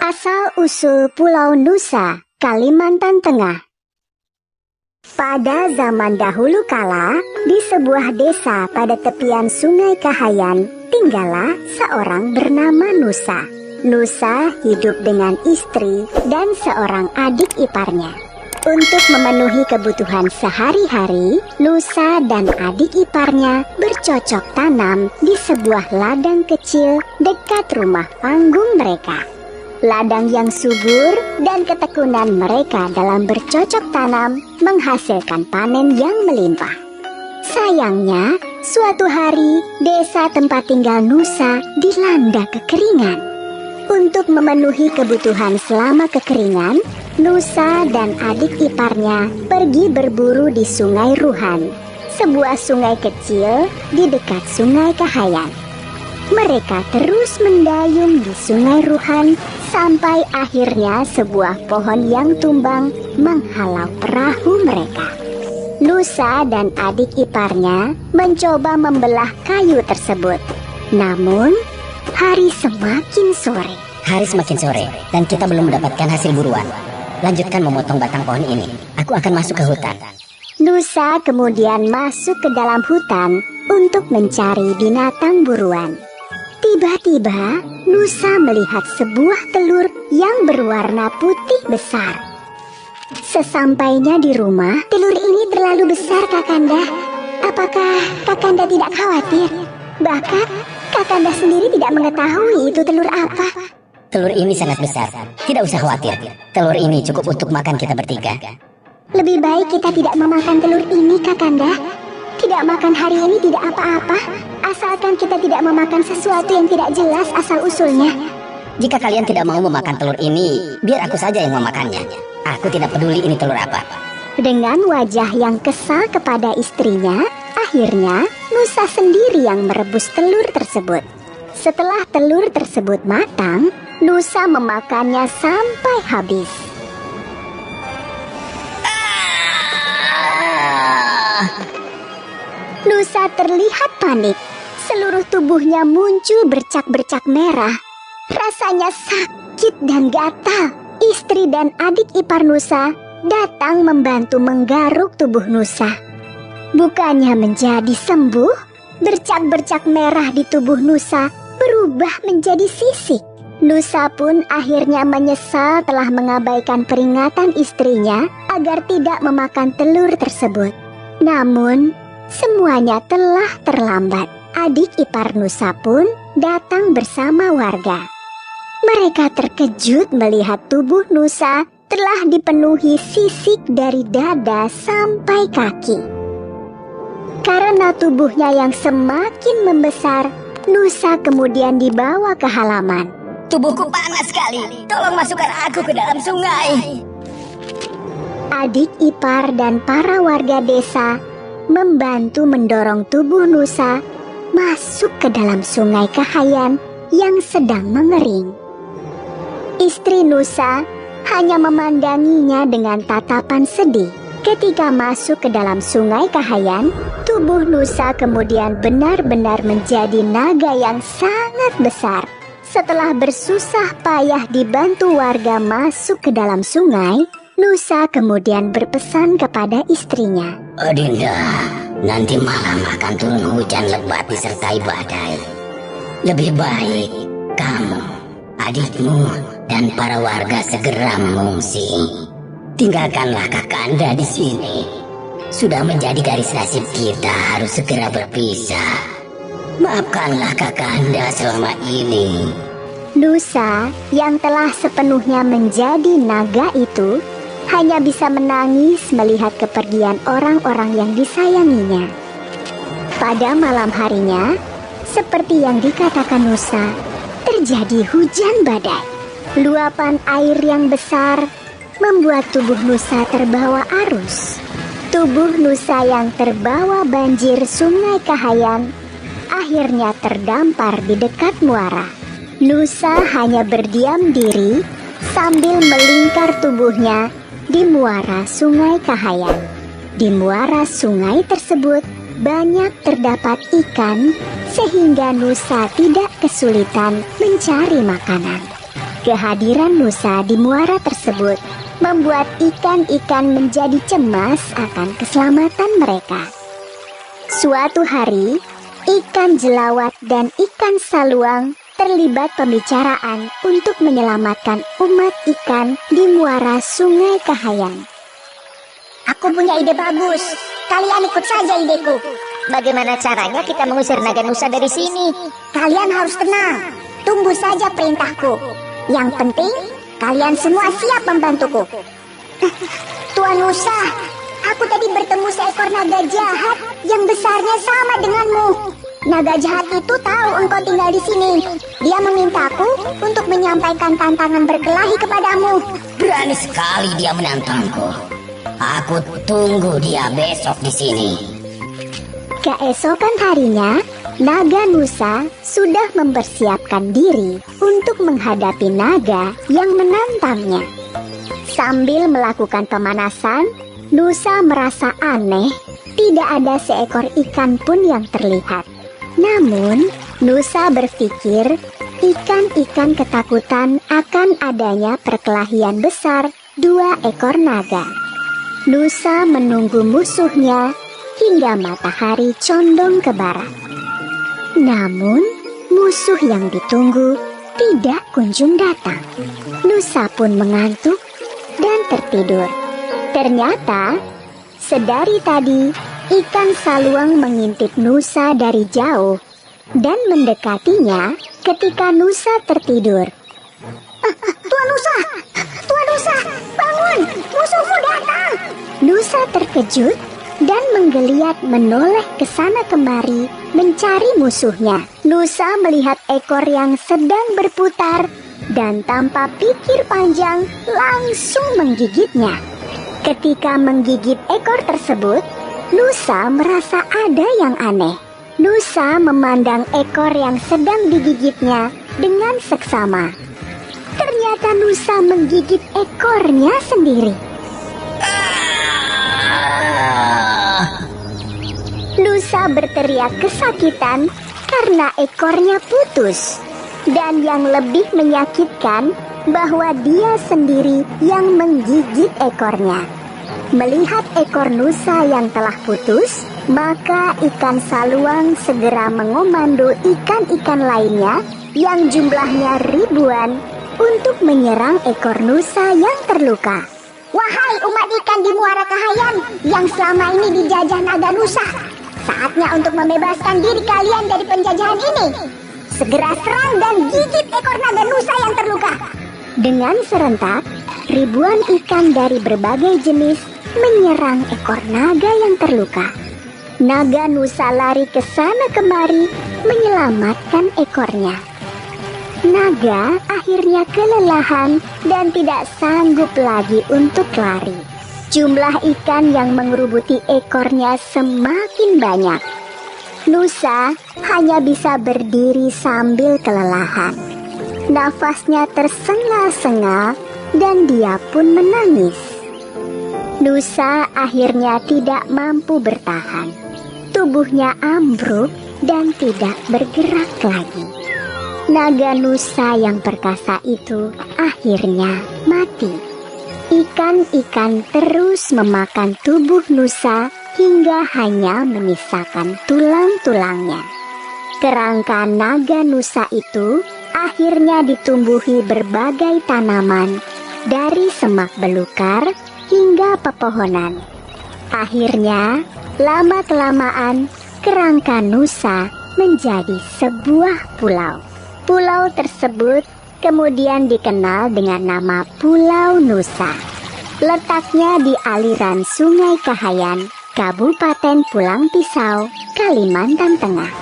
Asal-usul Pulau Nusa, Kalimantan Tengah. Pada zaman dahulu kala, di sebuah desa pada tepian Sungai Kahayan, tinggallah seorang bernama Nusa. Nusa hidup dengan istri dan seorang adik iparnya. Untuk memenuhi kebutuhan sehari-hari, Nusa dan adik iparnya bercocok tanam di sebuah ladang kecil dekat rumah panggung mereka. Ladang yang subur dan ketekunan mereka dalam bercocok tanam menghasilkan panen yang melimpah. Sayangnya, suatu hari desa tempat tinggal Nusa dilanda kekeringan. Untuk memenuhi kebutuhan selama kekeringan, Nusa dan adik iparnya pergi berburu di Sungai Ruhan, sebuah sungai kecil di dekat Sungai Kahayan. Mereka terus mendayung di Sungai Ruhan sampai akhirnya sebuah pohon yang tumbang menghalau perahu mereka. Nusa dan adik iparnya mencoba membelah kayu tersebut. Namun, hari semakin sore. Hari semakin sore dan kita belum mendapatkan hasil buruan. Lanjutkan memotong batang pohon ini. Aku akan masuk ke hutan. Nusa kemudian masuk ke dalam hutan untuk mencari binatang buruan. Tiba-tiba, Nusa melihat sebuah telur yang berwarna putih besar. Sesampainya di rumah, telur ini terlalu besar, Kakanda. Apakah Kakanda tidak khawatir? Bahkan, Kakanda sendiri tidak mengetahui itu telur apa. Telur ini sangat besar. Tidak usah khawatir. Telur ini cukup untuk makan kita bertiga. Lebih baik kita tidak memakan telur ini, Kakanda. Tidak makan hari ini tidak apa-apa, asalkan kita tidak memakan sesuatu yang tidak jelas asal-usulnya. Jika kalian tidak mau memakan telur ini, biar aku saja yang memakannya. Aku tidak peduli ini telur apa. Dengan wajah yang kesal kepada istrinya, akhirnya Nusa sendiri yang merebus telur tersebut. Setelah telur tersebut matang, Nusa memakannya sampai habis. Nusa terlihat panik. Seluruh tubuhnya muncul bercak-bercak merah. Rasanya sakit dan gatal. Istri dan adik ipar Nusa datang membantu menggaruk tubuh Nusa. Bukannya menjadi sembuh, bercak-bercak merah di tubuh Nusa berubah menjadi sisik. Nusa pun akhirnya menyesal telah mengabaikan peringatan istrinya agar tidak memakan telur tersebut. Namun, semuanya telah terlambat. Adik ipar Nusa pun datang bersama warga. Mereka terkejut melihat tubuh Nusa telah dipenuhi sisik dari dada sampai kaki. Karena tubuhnya yang semakin membesar, Nusa kemudian dibawa ke halaman. Tubuhku panas sekali. Tolong masukkan aku ke dalam sungai. Adik ipar dan para warga desa membantu mendorong tubuh Nusa masuk ke dalam Sungai Kahayan yang sedang mengering. Istri Nusa hanya memandanginya dengan tatapan sedih. Ketika masuk ke dalam Sungai Kahayan, tubuh Nusa kemudian benar-benar menjadi naga yang sangat besar. Setelah bersusah payah dibantu warga masuk ke dalam sungai, Nusa kemudian berpesan kepada istrinya. Adinda, nanti malam akan turun hujan lebat disertai badai. Lebih baik kamu, adikmu, dan para warga segera mengungsi. Tinggalkanlah Kakanda di sini. Sudah menjadi garis nasib kita harus segera berpisah. Maafkanlah Kakanda selama ini. Nusa yang telah sepenuhnya menjadi naga itu hanya bisa menangis melihat kepergian orang-orang yang disayanginya. Pada malam harinya, seperti yang dikatakan Nusa, terjadi hujan badai. Luapan air yang besar membuat tubuh Nusa terbawa arus. Tubuh Nusa yang terbawa banjir Sungai Kahayan akhirnya terdampar di dekat muara. Nusa hanya berdiam diri sambil melingkar tubuhnya di muara Sungai Kahayan. Di muara sungai tersebut banyak terdapat ikan sehingga Nusa tidak kesulitan mencari makanan. Kehadiran Nusa di muara tersebut membuat ikan-ikan menjadi cemas akan keselamatan mereka. Suatu hari, ikan jelawat dan ikan saluang terlibat pembicaraan untuk menyelamatkan umat ikan di muara Sungai Kahayan. Aku punya ide bagus. Kalian ikut saja ideku. Bagaimana caranya kita mengusir naga Nusa dari sini? Kalian harus tenang. Tunggu saja perintahku. Yang penting, kalian semua siap membantuku. Tuan Nusa, aku tadi bertemu seekor naga jahat yang besarnya sama denganmu. Naga jahat itu tahu engkau tinggal di sini. Dia memintaku untuk menyampaikan tantangan berkelahi kepadamu. Berani sekali dia menantangku. Aku tunggu dia besok di sini. Keesokan harinya, naga Nusa sudah mempersiapkan diri untuk menghadapi naga yang menantangnya. Sambil melakukan pemanasan, Nusa merasa aneh. Tidak ada seekor ikan pun yang terlihat. Namun, Nusa berpikir ikan-ikan ketakutan akan adanya perkelahian besar 2 ekor naga. Nusa menunggu musuhnya hingga matahari condong ke barat. Namun, musuh yang ditunggu tidak kunjung datang. Nusa pun mengantuk dan tertidur. Ternyata, sedari tadi, ikan saluang mengintip Nusa dari jauh dan mendekatinya ketika Nusa tertidur. Tuan Nusa! Tuan Nusa! Bangun! Musuhmu datang! Nusa terkejut dan menggeliat menoleh ke sana kemari mencari musuhnya. Nusa melihat ekor yang sedang berputar dan tanpa pikir panjang langsung menggigitnya. Ketika menggigit ekor tersebut, Nusa merasa ada yang aneh. Nusa memandang ekor yang sedang digigitnya dengan seksama. Ternyata Nusa menggigit ekornya sendiri. Nusa berteriak kesakitan karena ekornya putus. Dan yang lebih menyakitkan, bahwa dia sendiri yang menggigit ekornya. Melihat ekor Nusa yang telah putus, maka ikan saluang segera mengomando ikan-ikan lainnya yang jumlahnya ribuan untuk menyerang ekor Nusa yang terluka. Wahai umat ikan di Muara Kahayan yang selama ini dijajah naga Nusa, saatnya untuk membebaskan diri kalian dari penjajahan ini. Segera serang dan gigit ekor naga Nusa yang terluka. Dengan serentak, ribuan ikan dari berbagai jenis menyerang ekor naga yang terluka. Naga Nusa lari ke sana kemari menyelamatkan ekornya. Naga akhirnya kelelahan dan tidak sanggup lagi untuk lari. Jumlah ikan yang mengerubuti ekornya semakin banyak. Nusa hanya bisa berdiri sambil kelelahan. Nafasnya tersengal-sengal dan dia pun menangis. Nusa akhirnya tidak mampu bertahan. Tubuhnya ambruk dan tidak bergerak lagi. Naga Nusa yang perkasa itu akhirnya mati. Ikan-ikan terus memakan tubuh Nusa hingga hanya menyisakan tulang-tulangnya. Kerangka naga Nusa itu akhirnya ditumbuhi berbagai tanaman, dari semak belukar hingga pepohonan. Akhirnya, lama-kelamaan, kerangka Nusa menjadi sebuah pulau. Pulau tersebut kemudian dikenal dengan nama Pulau Nusa. Letaknya di aliran Sungai Kahayan, Kabupaten Pulang Pisau, Kalimantan Tengah.